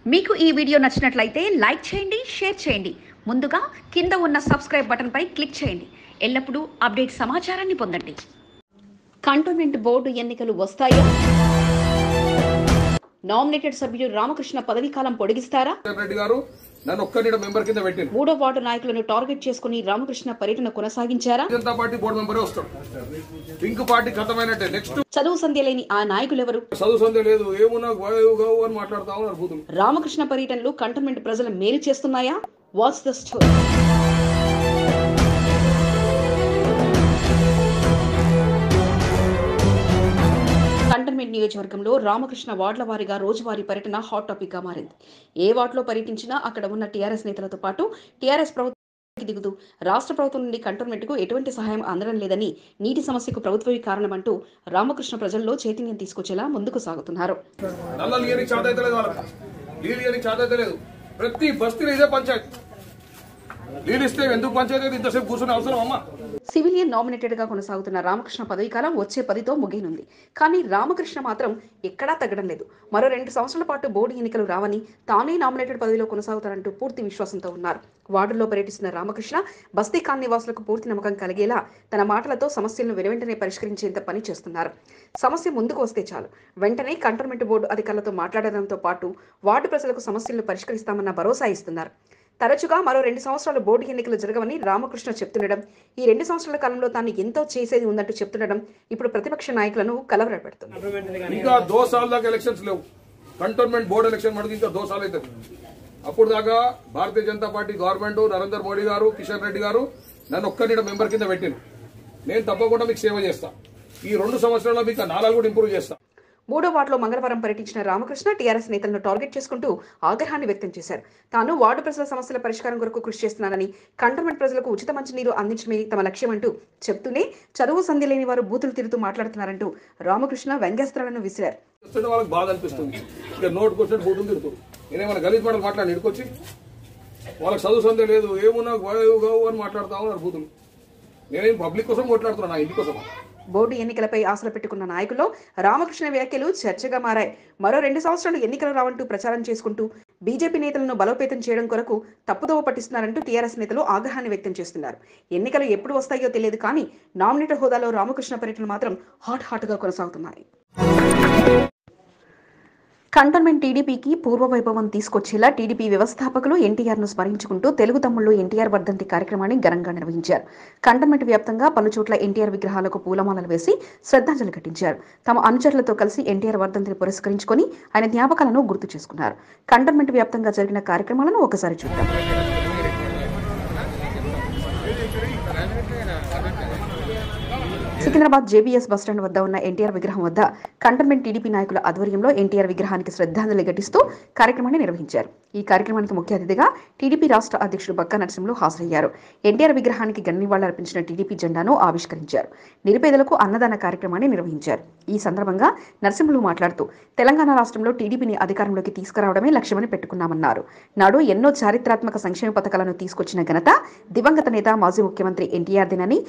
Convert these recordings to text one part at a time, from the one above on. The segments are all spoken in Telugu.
మీకు ఈ వీడియో నచ్చినట్లయితే లైక్ చేయండి, షేర్ చేయండి. ముందుగా కింద ఉన్న సబ్స్క్రైబ్ బటన్ పై క్లిక్ చేయండి. ఎల్లప్పుడూ అప్డేట్ సమాచారాన్ని పొందండి. కంటోన్మెంట్ బోర్డు ఎన్నికలు వస్తాయా? నామినేటెడ్ సభ్యుడు రామకృష్ణ పదవీ కాలం పొడిగిస్తారా? రెడ్డి గారు నన్ను ఒక్కనిడ మెంబర్ కింద పెట్టింది. మూడో వార్డు నాయకులను టార్గెట్ చేసుకుని రామకృష్ణ పర్యటన కొనసాగించారా? జనతా పార్టీ బోర్డు మెంబరే వస్తాడు. Pink party ఖతమైనట్టే. నెక్స్ట్ చదువు సంధ్య లేని ఆ నాయకులెవరు? చదువు సంధ్య లేదు, ఏమున్నా అని మాట్లాడుతా ఉన్నారు భూతులు. రామకృష్ణ పర్యటనలు కంటోన్మెంట్ ప్రజల మేలు చేస్తున్నాయా? What's the story? కంటోన్మెంట్ నియోజకవర్గంలో రామకృష్ణ వార్డుల వారీగా రోజువారీ పర్యటన హాట్ టాపిక్ గా మారింది. ఏ వార్డులో పర్యటించినా అక్కడ ఉన్న టీఆర్ఎస్ నేతలతో పాటు టీఆర్ఎస్ ప్రభుత్వానికి దిగుతూ రాష్ట్ర ప్రభుత్వం నుండి కంటోన్మెంట్ కు ఎటువంటి సహాయం అందడం లేదని, నీటి సమస్యకు ప్రభుత్వమే కారణమంటూ రామకృష్ణ ప్రజల్లో చైతన్యం తీసుకొచ్చేలా ముందుకు సాగుతున్నారు. ప్రతి బస్తీలో ఇదే పంచాయతీ. నీళ్ళు ఇస్తే ఎందుకు పంచాయతీ ఇంతసేపు కూర్చునే అవసరం అమ్మా? సివిలియన్ నామినేటెడ్ గా కొనసాగుతున్న రామకృష్ణ పదవీకాలం వచ్చే 10తో ముగియనుంది. కానీ రామకృష్ణ మాత్రం ఎక్కడా తగ్గడం లేదు. మరో 2 సంవత్సరాల పాటు బోర్డు ఎన్నికలు రావని, తానే నామినేటెడ్ పదవిలో కొనసాగుతారంటూ పూర్తి విశ్వాసంతో ఉన్నారు. వార్డుల్లో పర్యటిస్తున్న రామకృష్ణ బస్తీ కాలనీ వాసులకు పూర్తి నమ్మకం కలిగేలా తన మాటలతో సమస్యలను వెనువెంటనే పరిష్కరించేంత పని చేస్తున్నారు. సమస్య ముందుకు వస్తే చాలు వెంటనే కంటోన్మెంట్ బోర్డు అధికారులతో మాట్లాడడంతో పాటు వార్డు ప్రజలకు సమస్యలను పరిష్కరిస్తామన్న భరోసా ఇస్తున్నారు. తరచుగా మరో 2 సంవత్సరాలు బోర్డు ఎన్నికలు జరగవని రామకృష్ణ చెప్తుండడం, ఈ 2 సంవత్సరాల కాలంలో తాను ఎంతో చేసేది ఉందంటూ చెప్తుండడం ఇప్పుడు ప్రతిపక్ష నాయకులను కలవరపెడుతుంది. ఇంకా 2 సార్లు దాకా ఎలక్షన్స్ లేవు. కంటోన్మెంట్ బోర్డు ఎలక్షన్ మటుకు ఇంకా 2 సార్లు అవుతుంది. అప్పుడు దాకా భారతీయ జనతా పార్టీ గవర్నమెంట్, నరేంద్ర మోడీ గారు, కిషన్ రెడ్డి గారు నన్ను ఒక్కనిడ మెంబర్ కింద పెట్టింది. నేను తప్పకుండా మీకు సేవ చేస్తా. ఈ 2 సంవత్సరాల్లో మీకు 4 కూడా ఇంప్రూవ్ చేస్తా. మూడో వార్డులో మంగళవారం పర్యటించిన రామకృష్ణ టీఆర్ఎస్ నేతలను టార్గెట్ చేసుకుంటూ ఆగ్రహాన్ని వ్యక్తం చేశారు. తాను వార్డు ప్రజల సమస్యల పరిష్కారం కొరకు కృషి చేస్తున్నానని, కంటోన్మెంట్ ప్రజలకు ఉచిత మంచినీరు అందించడమే తమ లక్ష్యమంటూ చెప్తూనే చదువు సంధ్య లేని వారు బూతులు తిరుగుతూ మాట్లాడుతున్నారంటూ రామకృష్ణ వ్యంగ్యాస్త్రాలను విసిరారు. వాళ్ళకి బాధ అనిపిస్తుంది. ఇక నోటుకు వచ్చినట్టు బూతులు తిరుగుతారు. నేనేమైనా గలీజ్ మాటలు మాట్లాడి ఇడుకొచ్చి వాళ్ళకి చదువు సంధ్య లేదు, ఏమున్నా అని మాట్లాడుతా ఉన్నారు బూతులు. నేనేం పబ్లిక్ కోసం కొట్లాడుతున్నా, నా ఇంటి కోసం. బోర్డు ఎన్నికలపై ఆశలు పెట్టుకున్న నాయకుల్లో రామకృష్ణ వ్యాఖ్యలు చర్చగా మారాయి. మరో 2 సంవత్సరాలు ఎన్నికలు రావంటూ ప్రచారం చేసుకుంటూ బీజేపీ నేతలను బలోపేతం చేయడం కొరకు తప్పుదోవ పట్టిస్తున్నారంటూ టీఆర్ఎస్ నేతలు ఆగ్రహాన్ని వ్యక్తం చేస్తున్నారు. ఎన్నికలు ఎప్పుడు వస్తాయో తెలియదు, కానీ నామినేటెడ్ హోదాలో రామకృష్ణ పర్యటన మాత్రం హాట్ గా కొనసాగుతున్నాయి. కంటోన్మెంట్ టీడీపీకి పూర్వ వైభవం తీసుకొచ్చేలా టీడీపీ వ్యవస్థాపకులు ఎన్టీఆర్ను స్మరించుకుంటూ తెలుగు తమ్ముళ్లు ఎన్టీఆర్ వర్ధంతి కార్యక్రమాన్ని ఘనంగా నిర్వహించారు. కంటోన్మెంట్ వ్యాప్తంగా పలుచోట్ల ఎన్టీఆర్ విగ్రహాలకు పూలమాలలు వేసి శ్రద్ధాంజలి ఘటించారు. తమ అనుచరులతో కలిసి ఎన్టీఆర్ వర్ధంతిని పురస్కరించుకొని ఆయన జ్ఞాపకాలను గుర్తు చేసుకున్నారు. కంటోన్మెంట్ వ్యాప్తంగా జరిగిన కార్యక్రమాలను ఒకసారి చూద్దాం. సికింద్రాబాద్ జేబీఎస్ బస్టాండ్ వద్ద ఉన్న ఎన్టీఆర్ విగ్రహం వద్ద కంటోన్మెంట్ టీడీపీ నాయకుల ఆధ్వర్యంలో ఎన్టీఆర్ విగ్రహానికి శ్రద్ధాంజలి ఘటిస్తూ కార్యక్రమాన్ని నిర్వహించారు. ఈ కార్యక్రమానికి ముఖ్య అతిథిగా టీడీపీ రాష్ట్ర అధ్యక్షుడు బక్కా నరసింహులు హాజరయ్యారు. ఎన్టీఆర్ విగ్రహానికి నివాళులర్పించిన టీడీపీ జెండాను ఆవిష్కరించారు. నిరుపేదలకు అన్నదాన కార్యక్రమాన్ని నిర్వహించారు. ఈ సందర్భంగా నరసింహులు మాట్లాడుతూ తెలంగాణ రాష్ట్రంలో టీడీపీని అధికారంలోకి తీసుకురావడమే లక్ష్యమని పెట్టుకున్నామన్నారు. నాడు ఎన్నో చారిత్రాత్మక సంక్షేమ పథకాలను తీసుకొచ్చిన ఘనత దివంగత నేత మాజీ ముఖ్యమంత్రి ఎన్టీఆర్దేనని,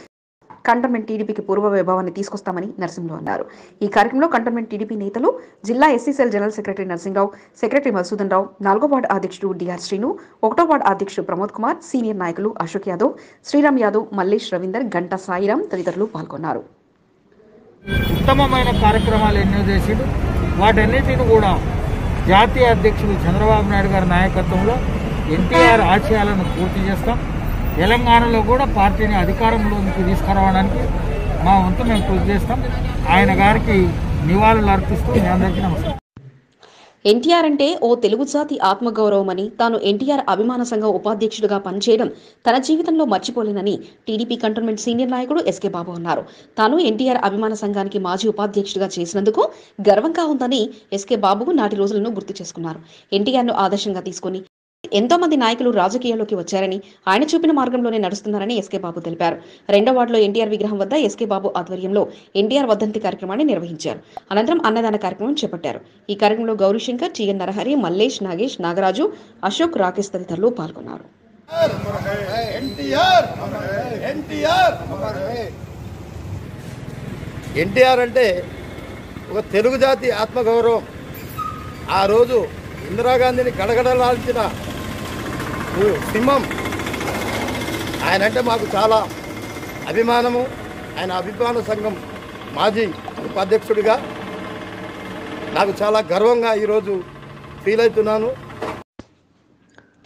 కంటోన్మెంట్ టీడీపీకి పూర్వ వైభవాన్ని తీసుకొస్తామని నరసింహులు అన్నారు. ఈ కార్యక్రమంలో కంటోన్మెంట్ టీడీపీ నేతలు, జిల్లా SC cell general secretary Narasimharao, secretary Madhusudan Rao, 4వ వార్డు అధ్యక్షుడు డిఆర్ శ్రీను, 1వ వార్డు అధ్యక్షుడు ప్రమోద్ కుమార్, సీనియర్ నాయకులు అశోక్ యాదవ్, శ్రీరామ్ యాదవ్, మల్లేష్ రవీందర్, గంటా సాయిరాం తదితరులు పాల్గొన్నారు. ఉత్తమమైన కార్యక్రమాలు ఎన్నో చేసిండు. వాటన్నిటిని కూడా జాతీయ అధ్యక్షుడు చంద్రబాబు నాయుడు గారి నాయకత్వంలో ఎన్టీఆర్ ఆశయాలను పూర్తి చేస్తాం. తెలంగాణలో కూడా పార్టీని అధికారంలోకి తీసుకురావడానికి మా వంతు మేము కృషి చేస్తాం. ఆయన గారికి నివాళులు అర్పిస్తూ మీ అందరికీ నమస్కారం. ఎన్టీఆర్ అంటే ఓ తెలుగు జాతి ఆత్మగౌరవమని, తాను ఎన్టీఆర్ అభిమాన సంఘం ఉపాధ్యక్షుడిగా పనిచేయడం తన జీవితంలో మర్చిపోలేనని టీడీపీ కంటోన్మెంట్ సీనియర్ నాయకుడు ఎస్కే బాబు అన్నారు. తాను ఎన్టీఆర్ అభిమాన సంఘానికి మాజీ ఉపాధ్యక్షుడిగా చేసినందుకు గర్వంగా ఉందని ఎస్కే బాబు నాటి రోజులను గుర్తు చేసుకున్నారు. ఎన్టీఆర్ను ఆదర్శంగా తీసుకుని ఎంతో మంది నాయకులు రాజకీయాల్లోకి వచ్చారని, ఆయన చూపిన మార్గంలోనే నడుస్తున్నారని ఎస్కే బాబు తెలిపారు. 2వ వార్డులో ఎన్టీఆర్ విగ్రహం వద్ద ఎస్కే బాబు ఆధ్వర్యంలో ఎన్టీఆర్ వర్ధంతి కార్యక్రమాన్ని నిర్వహించారు. అనంతరం అన్నదాన కార్యక్రమం చేపట్టారు. ఈ కార్యక్రమంలో గౌరీశంకర్, టీఎన్ నరహరి, మల్లేష్, నాగేష్, నాగరాజు, అశోక్, రాకేష్ తదితరులు పాల్గొన్నారు. ఎన్టీఆర్ అంటే ఒక తెలుగు జాతి ఆత్మగౌరవం. ఆ రోజు ఇందిరాగాంధీని గడగడలాల్చిన సింహం ఆయనంటే మాకు చాలా అభిమానము. ఆయన అభిమాన సంఘం మాజీ ఉపాధ్యక్షుడిగా నాకు చాలా గర్వంగా ఈరోజు ఫీల్ అవుతున్నాను.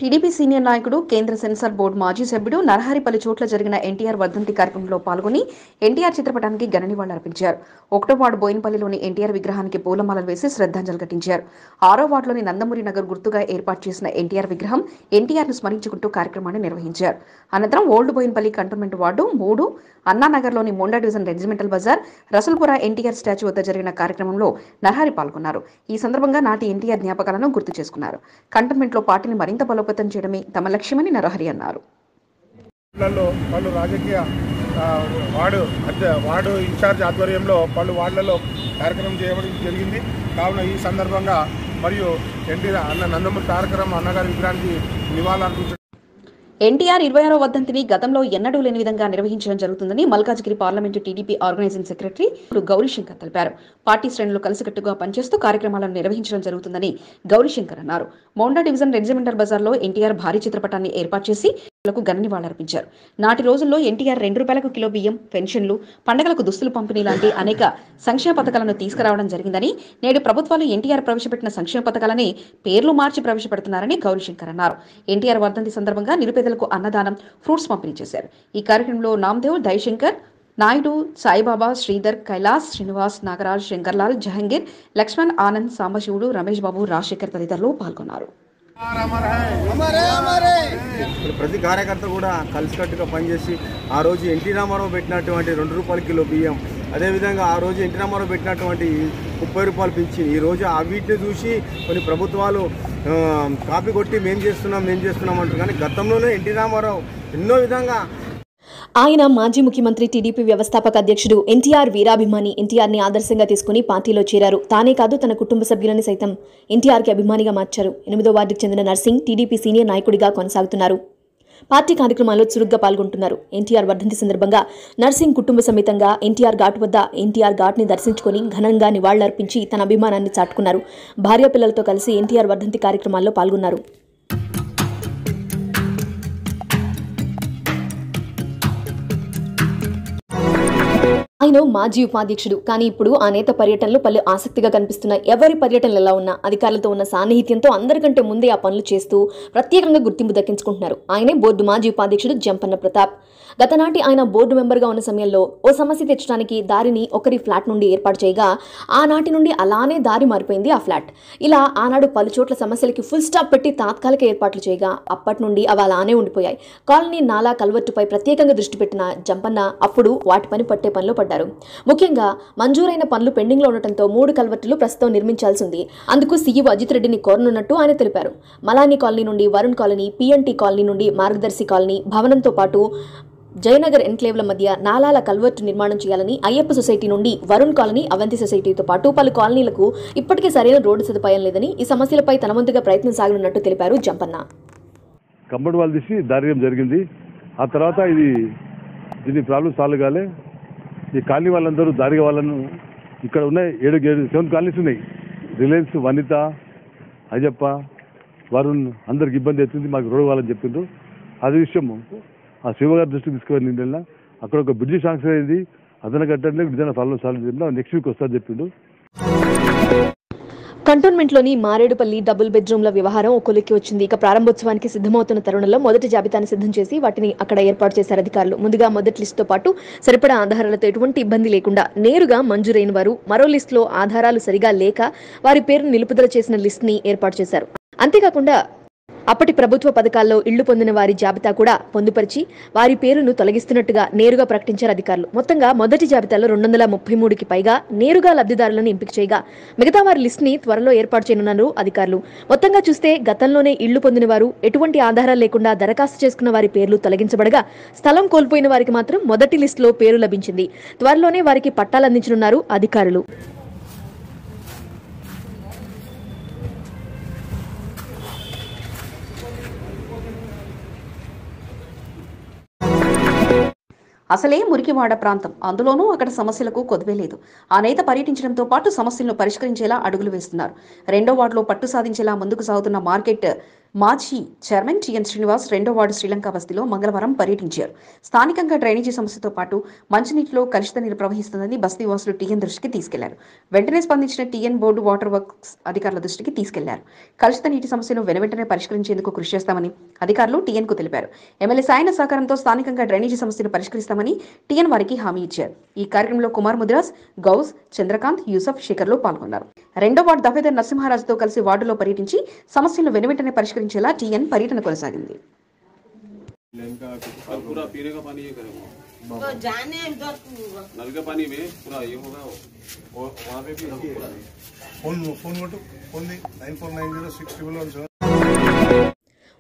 టీడీపీ సీనియర్ నాయకుడు, కేంద్ర సెన్సార్ బోర్డు మాజీ సభ్యుడు నరహరి పలు చోట్ల జరిగిన ఎన్టీఆర్ వర్ధంతి కార్యక్రమంలో పాల్గొని ఎన్టీఆర్ చిత్రపటానికి ఘన నివాళులర్పించారు. 1వ వార్డు బోయినపల్లిలోని ఎన్టీఆర్ విగ్రహానికి పూలమాలలు వేసి శ్రద్ధాంజలి ఘటించారు. 6వ వార్డులోని నందమూరి నగర్ గుర్తుగా ఏర్పాటు చేసిన ఎన్టీఆర్ విగ్రహం ఎన్టీఆర్ను స్మరించుకుంటూ కార్యక్రమాన్ని నిర్వహించారు. అనంతరం ఓల్డ్ బోయినపల్లి కంటోన్మెంట్ వార్డు 3 అన్నానగర్లోని Monda division regimental bazaar, Rasoolpura NTR statue వద్ద జరిగిన కార్యక్రమంలో నరహరి పాల్గొన్నారు. ఈ సందర్భంగా నాటి ఎన్టీఆర్ జ్ఞాపకాలను గుర్తు చేసుకున్నారు. కంటోన్మెంట్లో పార్టీని మరింత బలోపేతం చేయడమే తమ లక్ష్యమని నరహరి అన్నారు. పలు రాజకీయ వార్డు ఇన్ఛార్జ్ ఆధ్వర్యంలో పలు వార్డులలో కార్యక్రమం చేయడం జరిగింది. కావున ఈ సందర్భంగా మరియు నందమూరి తారక రామారావు అన్నగారి విగ్రహానికి నివాళులర్పించడం. ఎన్టీఆర్ 26వ వర్ధంతిని గతంలో ఎన్నడూ లేని విధంగా నిర్వహించడం జరుగుతుందని Malkajgiri parliament TDP organising secretary Gaurishankar తెలిపారు. పార్టీ శ్రేణులు కలిసికట్టుగా పనిచేస్తూ కార్యక్రమాలను నిర్వహించడం జరుగుతుందని గౌరీశంకర్ అన్నారు. మోండా డివిజన్ రెజిమెంటల్ బజార్లో ఎన్టీఆర్ భారీ చిత్రపటాన్ని ఏర్పాటు చేసి ఘన నివాళులర్పించారు. నాటి రోజుల్లో ఎన్టీఆర్ ₹2 కిలో బియ్యం, పెన్షన్లు, పండుగలకు దుస్తులు పంపిణీ లాంటి అనేక సంక్షేమ పథకాలను తీసుకురావడం జరిగిందని, నేడు ప్రభుత్వాలు ఎన్టీఆర్ ప్రవేశపెట్టిన సంక్షేమ పథకాలనే పేర్లు మార్చి ప్రవేశపెడుతున్నారని గౌరీశంకర్ అన్నారు. ఎన్టీఆర్ వర్ధంతి సందర్భంగా నిరుపేదలకు అన్నదానం, ఫ్రూట్స్ పంపిణీ చేశారు. ఈ కార్యక్రమంలో నామదేవ్, దయశంకర్ నాయుడు, సాయిబాబా, శ్రీధర్, కైలాస్, శ్రీనివాస్, నాగరాజ్, శంకర్లాల్, జహంగీర్, లక్ష్మణ్, ఆనంద్, సాంబశివుడు, రమేష్ బాబు, రాజశేఖర్ తదితరులు పాల్గొన్నారు. ప్రతి కార్యకర్త కూడా కలిసికట్టుగా పనిచేసి ఆ రోజు ఎన్టీ రామారావు పెట్టినటువంటి ₹2 కిలో బియ్యం, అదేవిధంగా ఆ రోజు ఎన్టీ రామారావు పెట్టినటువంటి ₹30 పింఛన్, ఈ రోజు ఆ వీటిని చూసి కొన్ని ప్రభుత్వాలు కాపీ కొట్టి మేం చేస్తున్నాం అంటారు. కానీ గతంలోనే ఎన్టీ రామారావు ఎన్నో విధంగా ఆయన మాజీ ముఖ్యమంత్రి, టీడీపీ వ్యవస్థాపక అధ్యక్షుడు ఎన్టీఆర్ వీరాభిమాని. ఎన్టీఆర్ని ఆదర్శంగా తీసుకుని పార్టీలో చేరారు. తానే కాదు తన కుటుంబ సభ్యులని సైతం ఎన్టీఆర్కి అభిమానిగా మార్చారు. 8వ వార్డుకు చెందిన నర్సింగ్ టీడీపీ సీనియర్ నాయకుడిగా కొనసాగుతున్నారు. పార్టీ కార్యక్రమాల్లో చురుగ్గా పాల్గొంటున్నారు. ఎన్టీఆర్ వర్ధంతి సందర్భంగా నర్సింగ్ కుటుంబ సమేతంగా ఎన్టీఆర్ ఘాట్ వద్ద ఎన్టీఆర్ ఘాట్ని దర్శించుకుని ఘనంగా నివాళులర్పించి తన అభిమానాన్ని చాటుకున్నారు. భార్య పిల్లలతో కలిసి ఎన్టీఆర్ వర్ధంతి కార్యక్రమాల్లో పాల్గొన్నారు. ఆయన మాజీ ఉపాధ్యక్షుడు. కానీ ఇప్పుడు ఆ నేత పర్యటనలు పలు ఆసక్తిగా కనిపిస్తున్నాయి. ఎవరి పర్యటనలు ఎలా ఉన్నా అధికారులతో ఉన్న సాన్నిహిత్యంతో అందరికంటే ముందే ఆ పనులు చేస్తూ ప్రత్యేకంగా గుర్తింపు దక్కించుకుంటున్నారు. ఆయనే బోర్డు మాజీ ఉపాధ్యక్షుడు జంపన్న ప్రతాప్. గతనాటి ఆయన బోర్డు మెంబర్గా ఉన్న సమయంలో ఓ సమస్య తెచ్చడానికి దారిని ఒకరి ఫ్లాట్ నుండి ఏర్పాటు చేయగా ఆనాటి నుండి అలానే దారి మారిపోయింది ఆ ఫ్లాట్. ఇలా ఆనాడు పలు చోట్ల సమస్యలకి ఫుల్ స్టాప్ పెట్టి తాత్కాలిక ఏర్పాట్లు చేయగా అప్పటి నుండి అవి అలానే ఉండిపోయాయి. కాలనీ, నాలా, కల్వర్టుపై ప్రత్యేకంగా దృష్టి పెట్టిన జంపన్న అప్పుడు వాటి పని పట్టే పనిలో పడ్డారు. ముఖ్యంగా మంజూరైన పనులు పెండింగ్లో ఉండటంతో 3 కల్వర్టులు ప్రస్తుతం నిర్మించాల్సి ఉంది. అందుకు సీఈఓ అజిత్ రెడ్డిని కోరనున్నట్టు ఆయన తెలిపారు. మలానీ కాలనీ నుండి వరుణ్ కాలనీ, పిఎన్టీ కాలనీ నుండి మార్గదర్శి కాలనీ, భవనంతో పాటు జయనగర్ ఎన్క్లేవ్ల మధ్య నాలాల కల్వర్టు నిర్మాణం చేయాలని అయ్యప్ప సొసైటీ నుండి వరుణ్ కాలనీ, అవంతి సొసైటీతో పాటు పలు కాలనీలకు ఇప్పటికే సరైన రోడ్డు సదుపాయం లేదని, ఈ సమస్యలపై తన వంతుగా ప్రయత్నం సాగనున్నట్టు తెలిపారు జంపన్న. కంబడి వాళ్ళు తీసి దారియం జరిగింది. ఆ తర్వాత దీని ప్రాబ్లం సాల్వ్ కాలే. ఈ కాలనీ వాళ్ళందరూ దారి వాళ్ళను ఇక్కడ ఉన్నాయి 7 కాలనీస్ ఉన్నాయి. రిలయన్స్, వనిత, అయ్యప్ప, వరుణ్ అందరికి ఇబ్బంది అవుతుంది, మాకు రోడ్డు వాళ్ళని చెప్పిండ్రు. అదే విషయం ఆ శివగారి దృష్టికి తీసుకుని నిన్న అక్కడ ఒక బ్రిడ్జి శాంక్షన్ అయింది, అదన కట్టండి నిజంగా ప్రాబ్లం సాల్వ్ చేద్దాం, నెక్స్ట్ వీక్ వస్తారని చెప్పిండు. కంటోన్మెంట్లోని మారేడుపల్లి డబుల్ బెడ్రూమ్ల వ్యవహారం ఒక కొలిక్కి వచ్చింది. ఇక ప్రారంభోత్సవానికి సిద్ధమవుతున్న తరుణంలో మొదటి జాబితాను సిద్ధం చేసి వాటిని అక్కడ ఏర్పాటు చేశారు అధికారులు. ముందుగా మొదటి లిస్టుతో పాటు సరిపడా ఆధారాలతో ఎటువంటి ఇబ్బంది లేకుండా నేరుగా మంజూరైన వారు, మరో లిస్టులో ఆధారాలు సరిగా లేక వారి పేరును నిలుపుదల చేసిన లిస్టుని ఏర్పాటు చేశారు. అంతేకాకుండా అప్పటి ప్రభుత్వ పథకాల్లో ఇళ్లు పొందిన వారి జాబితా కూడా పొందుపరిచి వారి పేరును తొలగిస్తున్నట్టుగా నేరుగా ప్రకటించారు అధికారులు. మొత్తంగా మొదటి జాబితాలో 233కి పైగా నేరుగా లబ్ధిదారులను ఎంపిక చేయగా మిగతా వారి లిస్ట్ ని త్వరలో ఏర్పాటు చేయనున్నారు అధికారులు. మొత్తంగా చూస్తే గతంలోనే ఇళ్లు పొందిన వారు, ఎటువంటి ఆధారాలు లేకుండా దరఖాస్తు చేసుకున్న వారి పేర్లు తొలగించబడగా స్థలం కోల్పోయిన వారికి మాత్రం మొదటి లిస్టులో పేరు లభించింది. త్వరలోనే వారికి పట్టాలు అందించనున్నారు అధికారులు. అసలే మురికివాడ ప్రాంతం, అందులోనూ అక్కడ సమస్యలకు కొదువే లేదు. ఆ నేత పర్యటించడంతో పాటు సమస్యలను పరిష్కరించేలా అడుగులు వేస్తున్నారు. రెండో వార్డులో పట్టు సాధించేలా ముందుకు సాగుతున్న మార్కెట్ మాజీ చైర్మన్ టిఎన్ శ్రీనివాస్ రెండో వార్డు శ్రీలంక బస్తీలో మంగళవారం పర్యటించారు. స్థానికంగా డ్రైనేజీ సమస్యతో పాటు మంచినీటిలో కలుషిత నీరు ప్రవహిస్తుందని బస్తీవాసులు టీఎన్ దృష్టికి తీసుకెళ్లారు. వెంటనే స్పందించిన టీఎన్ బోర్డు వాటర్ వర్క్స్ అధికారుల దృష్టికి తీసుకెళ్లారు. కలుషిత నీటి సమస్యను వెనువెంటనే పరిష్కరించేందుకు కృషి చేస్తామని అధికారులు టీఎన్ కు తెలిపారు. ఎమ్మెల్యే సాయన సహకారంతో స్థానికంగా డ్రైనేజీ సమస్యను పరిష్కరిస్తామని టీఎన్ వారికి హామీ ఇచ్చారు. ఈ కార్యక్రమంలో కుమార్ ముద్రాస్, గౌస్, చంద్రకాంత్, యూసఫ్, శేఖర్లు పాల్గొన్నారు. రెండో వార్డు దఫేదార్ నరసింహారాజుతో కలిసి వార్డులో పర్యటించి సమస్యలను వెనువెంటనే పరిష్కరించేలా టీఎన్ పర్యటన కొనసాగింది.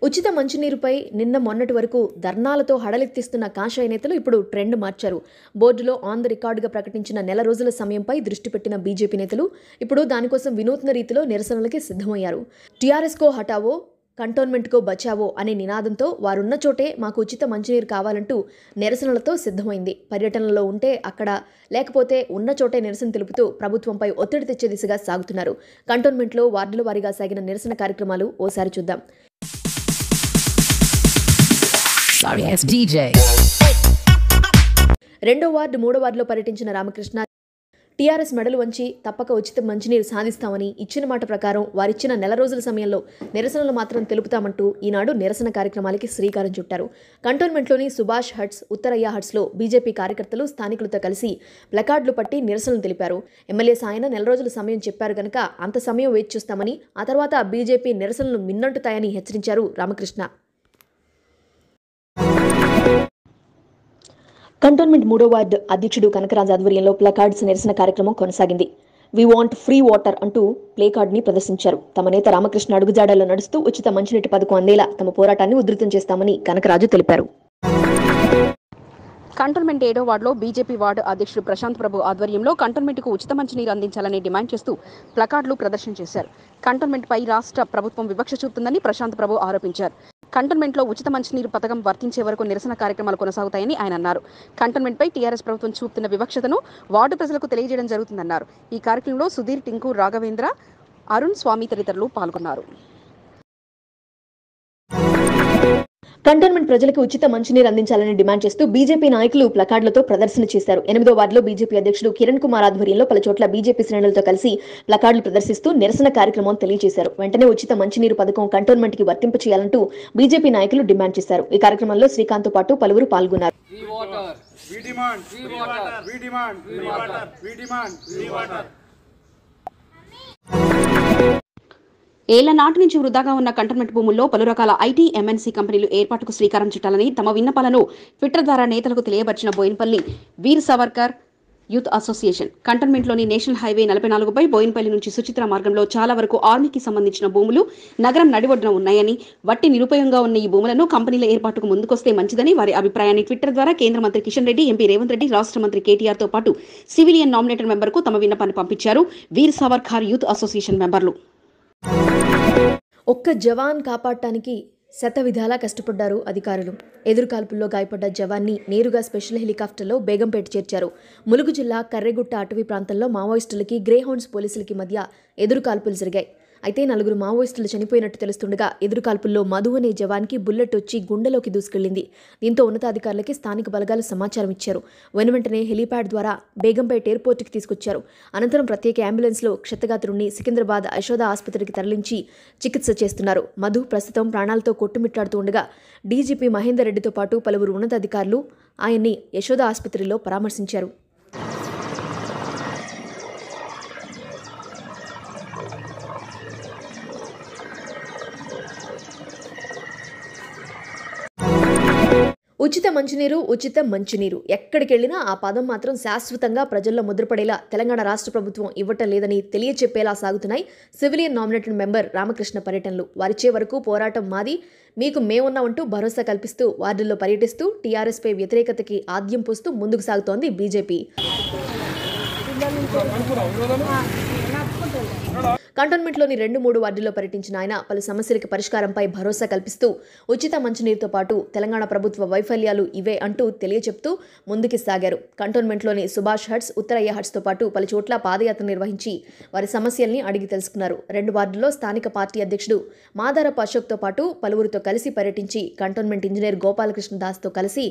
ఉచిత మంచినీరుపై నిన్న మొన్నటి వరకు ధర్నాలతో హడలెత్తిస్తున్న కాషాయ నేతలు ఇప్పుడు ట్రెండ్ మార్చారు. బోర్డులో ఆన్ ది రికార్డుగా ప్రకటించిన నెల రోజుల సమయంపై దృష్టి పెట్టిన బీజేపీ నేతలు ఇప్పుడు దానికోసం వినూత్న రీతిలో నిరసనలకి సిద్ధమయ్యారు. టీఆర్ఎస్ కో హటావో, కంటోన్మెంట్ కో బచావో అనే నినాదంతో వారున్న చోటే మాకు ఉచిత మంచినీరు కావాలంటూ నిరసనలతో సిద్ధమైంది. పర్యటనలో ఉంటే అక్కడ, లేకపోతే ఉన్న చోటే నిరసన తెలుపుతూ ప్రభుత్వంపై ఒత్తిడి తెచ్చే దిశగా సాగుతున్నారు. కంటోన్మెంట్లో వార్డుల వారీగా సాగిన నిరసన కార్యక్రమాలు ఓసారి చూద్దాం. రెండో వార్డు, మూడో వార్డులో పర్యటించిన రామకృష్ణ టీఆర్ఎస్ మెడలు వంచి తప్పక ఉచిత మంచినీరు సాధిస్తామని ఇచ్చిన మాట ప్రకారం వారిచ్చిన నెల రోజుల సమయంలో నిరసనలు మాత్రం తెలుపుతామంటూ ఈనాడు నిరసన కార్యక్రమాలకి శ్రీకారం చుట్టారు. కంటోన్మెంట్లోని సుభాష్ హట్స్, ఉత్తరయ్య హట్స్లో బీజేపీ కార్యకర్తలు స్థానికులతో కలిసి ప్లకార్డులు పట్టి నిరసనలు తెలిపారు. ఎమ్మెల్యే సాయన నెల రోజుల సమయం చెప్పారు గనక అంత సమయం వేచి చూస్తామని, ఆ తర్వాత బీజేపీ నిరసనలు మిన్నంటుతాయని హెచ్చరించారు రామకృష్ణ. కంటోన్మెంట్ మూడో వార్డు అధ్యక్షుడు కనకరాజు ఆధ్వర్యంలో ప్లకార్డ్స్ నిరసన కార్యక్రమం కొనసాగింది. వి వాంట్ ఫ్రీ వాటర్ అంటూ ప్లే కార్డ్ని ప్రదర్శించారు. తమ నేత రామకృష్ణ అడుగుజాడల్లో నడుస్తూ ఉచిత మంచినీటి పథకం అందేలా తమ పోరాటాన్ని ఉధృతం చేస్తామని కనకరాజు తెలిపారు. కంటోన్మెంట్ 7వ వార్డులో బీజేపీ వార్డు అధ్యక్షుడు ప్రశాంత్ ప్రభు ఆధ్వర్యంలో కంటోన్మెంట్కు ఉచిత మంచినీరు అందించాలని డిమాండ్ చేస్తూ ప్లకార్డులు ప్రదర్శన చేశారు. కంటోన్మెంట్పై రాష్ట్ర ప్రభుత్వం వివక్ష చూపుతుందని ప్రశాంత్ ప్రభు ఆరోపించారు. కంటోన్మెంట్లో ఉచిత మంచినీరు పథకం వర్తించే వరకు నిరసన కార్యక్రమాలు కొనసాగుతాయని ఆయన అన్నారు. కంటోన్మెంట్పై టీఆర్ఎస్ ప్రభుత్వం చూపుతున్న వివక్షతను వార్డు ప్రజలకు తెలియజేయడం జరుగుతుందన్నారు. ఈ కార్యక్రమంలో సుధీర్, టింకు, రాఘవేంద్ర, అరుణ్, స్వామి తదితరులు పాల్గొన్నారు. కంటోన్మెంట్ ప్రజలకు ఉచిత మంచినీరు అందించాలని డిమాండ్ చేస్తూ బీజేపీ నాయకులు ప్లకార్డులతో ప్రదర్శన చేశారు. 8వ వార్డులో బీజేపీ అధ్యక్షుడు కిరణ్ కుమార్ ఆధ్వర్యంలో పలు చోట్ల బీజేపీ శ్రేణులతో కలిసి ప్లకార్డులు ప్రదర్శిస్తూ నిరసన కార్యక్రమం తెలియజేశారు. వెంటనే ఉచిత మంచినీరు పథకం కంటోన్మెంట్ కి వర్తింప చేయాలంటూ బీజేపీ నాయకులు డిమాండ్ చేశారు. ఈ కార్యక్రమంలో శ్రీకాంత్ తో పాటు పలువురు పాల్గొన్నారు. ఏళ్ల నాటి నుంచి వృధాగా ఉన్న కంటోన్మెంట్ భూముల్లో పలు రకాల ఐటీ, ఎంఎన్సీ కంపెనీలు ఏర్పాటుకు శ్రీకారం చుట్టాలని తమ విన్నపాలను ట్విట్టర్ ద్వారా నేతలకు తెలియపరిచిన బోయిన్పల్లి వీర్ సావర్కర్ యూత్ అసోసియేషన్ కంటోన్మెంట్లోని నేషనల్ హైవే 44పై బోయిన్పల్లి నుంచి సుచిత్ర మార్గంలో చాలా వరకు ఆర్మీకి సంబంధించిన భూములు నగరం నడిబొడ్డున ఉన్నాయని, వట్టి నిరుపయోగంగా ఉన్న ఈ భూములను కంపెనీల ఏర్పాటుకు ముందుకొస్తే మంచిదని వారి అభిప్రాయాన్ని ట్విట్టర్ ద్వారా కేంద్ర మంత్రి కిషన్ రెడ్డి, ఎంపీ రేవంత్ రెడ్డి, రాష్ట్ర మంత్రి కేటీఆర్ తో పాటు సివిలియన్ నామినేటెడ్ మెంబర్కు తమ విన్నపాన్ని పంపించారు వీర్ సావర్కర్ యూత్ అసోసియేషన్ మెంబర్లు. ఒక్క జవాన్ కాపాడటానికి శతవిధాలా కష్టపడ్డారు అధికారులు. ఎదురుకాల్పుల్లో గాయపడ్డ జవాన్ని నేరుగా స్పెషల్ హెలికాప్టర్లో బేగంపేట చేర్చారు. ములుగు జిల్లా కర్రెగుట్ట అటవీ ప్రాంతంలో మావోయిస్టులకి గ్రేహౌండ్స్ పోలీసులకి మధ్య ఎదురుకాల్పులు జరిగాయి. అయితే 4 మావోయిస్టులు చనిపోయినట్టు తెలుస్తుండగా ఎదురుకాల్పుల్లో మధు అనే జవాన్కి బుల్లెట్ వచ్చి గుండెలోకి దూసుకెళ్లింది. దీంతో ఉన్నతాధికారులకి స్థానిక బలగాలు సమాచారం ఇచ్చారు. వెనువెంటనే హెలీప్యాడ్ ద్వారా బేగంపేట ఎయిర్పోర్టుకి తీసుకొచ్చారు. అనంతరం ప్రత్యేక అంబులెన్స్లో క్షతగాత్రుడిని సికింద్రాబాద్ యశోద ఆసుపత్రికి తరలించి చికిత్స చేస్తున్నారు. మధు ప్రస్తుతం ప్రాణాలతో కొట్టుమిట్టాడుతూ ఉండగా డీజీపీ మహేందర్ రెడ్డితో పాటు పలువురు ఉన్నతాధికారులు ఆయన్ని యశోద ఆసుపత్రిలో పరామర్శించారు. ఉచిత మంచినీరు, ఉచిత మంచినీరు ఎక్కడికెళ్లినా ఆ పదం మాత్రం శాశ్వతంగా ప్రజల్లో ముద్రపడేలా తెలంగాణ రాష్ట్ర ప్రభుత్వం ఇవ్వటం లేదని తెలియచెప్పేలా సాగుతున్నాయి సివిలియన్ నామినేటెడ్ మెంబర్ రామకృష్ణ పర్యటనలు. వారిచ్చే వరకు పోరాటం మాది, మీకు మేమున్నామంటూ భరోసా కల్పిస్తూ వార్డుల్లో పర్యటిస్తూ టీఆర్ఎస్పై వ్యతిరేకతకి ఆద్యం పోస్తూ ముందుకు సాగుతోంది బీజేపీ. కంటోన్మెంట్లోని 2-3 వార్డుల్లో పర్యటించిన ఆయన పలు సమస్యలకు పరిష్కారంపై భరోసా కల్పిస్తూ ఉచిత మంచినీరుతో పాటు తెలంగాణ ప్రభుత్వ వైఫల్యాలు ఇవే అంటూ తెలియచెప్తూ ముందుకు సాగారు. కంటోన్మెంట్లోని సుభాష్ హట్స్, ఉత్తరయ్య హట్స్తో పాటు పలు చోట్ల పాదయాత్ర నిర్వహించి వారి సమస్యల్ని అడిగి తెలుసుకున్నారు. 2 వార్డుల్లో స్థానిక పార్టీ అధ్యక్షుడు మాదారపు అశోక్తో పాటు పలువురితో కలిసి పర్యటించి కంటోన్మెంట్ ఇంజనీర్ గోపాలకృష్ణ దాస్తో కలిసి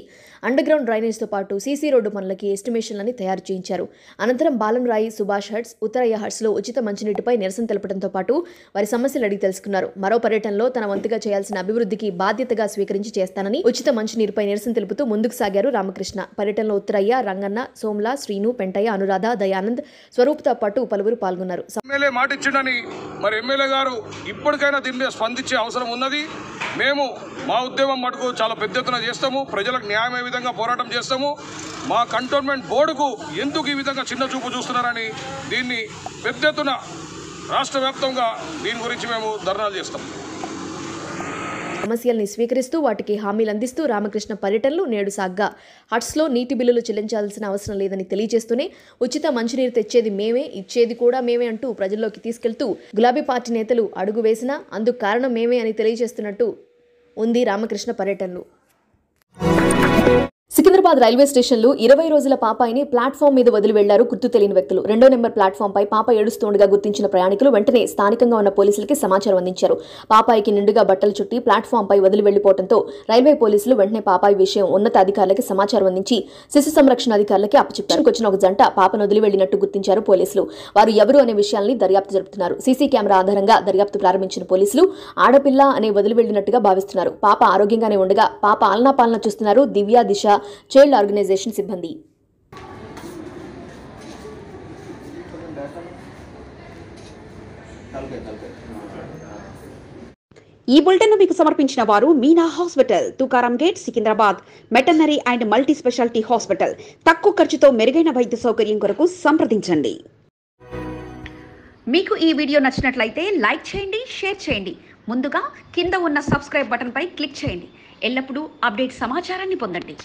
అండర్ గ్రౌండ్ డ్రైనేజ్తో పాటు సీసీ రోడ్డు పనులకి ఎస్టిమేషన్లని తయారు చేయించారు. అనంతరం బాలంరాయి, సుభాష్ హట్స్, ఉత్తరయ్య హట్స్లో ఉచిత మంచినీటిపై నిరసన తెలపడంతో పాటు వారి సమస్యలు అడిగి తెలుసుకున్నారు. మరో పర్యటనలో తన వంతుగా చేయాల్సిన అభివృద్ధికి బాధ్యతగా స్వీకరించి చేస్తానని ఉచిత మంచినీరుపై నిరసన తెలుపుతూ ముందుకు సాగారు రామకృష్ణ. పర్యటనలో ఉత్తరయ్య, రంగన్న, సోమ్లా, శ్రీను, పెంటయ్య, అనురాధ, దయానంద్, స్వరూప్తో పాటు పలువురు పాల్గొన్నారు. ఎమ్మెల్యే మాట ఇచ్చిండని మరి ఎమ్మెల్యే గారు ఇప్పటికైనా దీని మీద స్పందించే అవసరం ఉన్నది. మేము మా ఉద్యమం మటుకు చాలా పెద్ద ఎత్తున చేస్తాము. ప్రజలకు న్యాయం ఏ విధంగా పోరాటం చేస్తాము. మా కంటోన్మెంట్ బోర్డుకు ఎందుకు ఈ విధంగా చిన్న చూపు చూస్తున్నారని దీన్ని పెద్ద ఎత్తున రాష్ట్ర వ్యాప్తంగా దీని గురించి మేము ధర్నాలు చేస్తాం. సమస్యల్ని స్వీకరిస్తూ వాటికి హామీలు అందిస్తూ రామకృష్ణ పర్యటనలు నేడు సాగ్గా హట్స్లో నీటి బిల్లులు చెల్లించాల్సిన అవసరం లేదని తెలియజేస్తూనే ఉచిత మంచినీరు తెచ్చేది మేమే, ఇచ్చేది కూడా మేమే అంటూ ప్రజల్లోకి తీసుకెళ్తూ గులాబీ పార్టీ నేతలు అడుగు వేసినా అందుకు కారణం మేమే అని తెలియజేస్తున్నట్టు ఉంది రామకృష్ణ పర్యటనలు. సికింద్రాబాద్ రైల్వే స్టేషన్లో 20 రోజుల పాపాయిని ప్లాట్ఫామ్ మీద వదిలి వెళ్లారు గుర్తు తెలియని వ్యక్తులు. 2వ నెంబర్ ప్లాట్ఫామ్ పై పాప ఏడుస్తుండగా గుర్తించిన ప్రయాణికులు వెంటనే స్థానికంగా ఉన్న పోలీసులకి సమాచారం అందించారు. పాపాయికి నిండుగా బట్టలు చుట్టి ప్లాట్ఫామ్ పై వదిలి వెళ్లిపోవడంతో రైల్వే పోలీసులు వెంటనే పాపాయి విషయం ఉన్నత అధికారులకి సమాచారం అందించి శిశు సంరక్షణ అధికారులకి అప్పచెప్పారు. వచ్చిన ఒక జంట పాపను వదిలి వెళ్లినట్టు గుర్తించారు పోలీసులు. వారు ఎవరు అనే విషయాల్ని దర్యాప్తు జరుపుతున్నారు. సీసీ కెమెరా ఆధారంగా దర్యాప్తు ప్రారంభించిన పోలీసులు ఆడపిల్ల అనే వదిలి వెళ్లినట్టుగా భావిస్తున్నారు. పాప ఆరోగ్యంగానే ఉండగా పాప ఆలనా పాలన చూస్తున్నారు దివ్య దిశ చైల్డ్ ఆర్గనైజేషన్ సిబ్బంది. ఈ బులెటిన్ మీకు సమర్పించిన వారు Meena hospital, Tukaram gate, Secunderabad. మెటర్నరీ and multi speciality hospital. తక్కువ ఖర్చుతో మెరుగైన వైద్య సౌకర్యం కొరకు సంప్రదించండి. మీకు ఈ వీడియో నచ్చినట్లయితే లైక్ చేయండి, షేర్ చేయండి. ముందుగా కింద ఉన్న సబ్స్క్రైబ్ బటన్ పై క్లిక్ చేయండి. ఎల్లప్పుడూ అప్డేట్ సమాచారాన్ని పొందండి.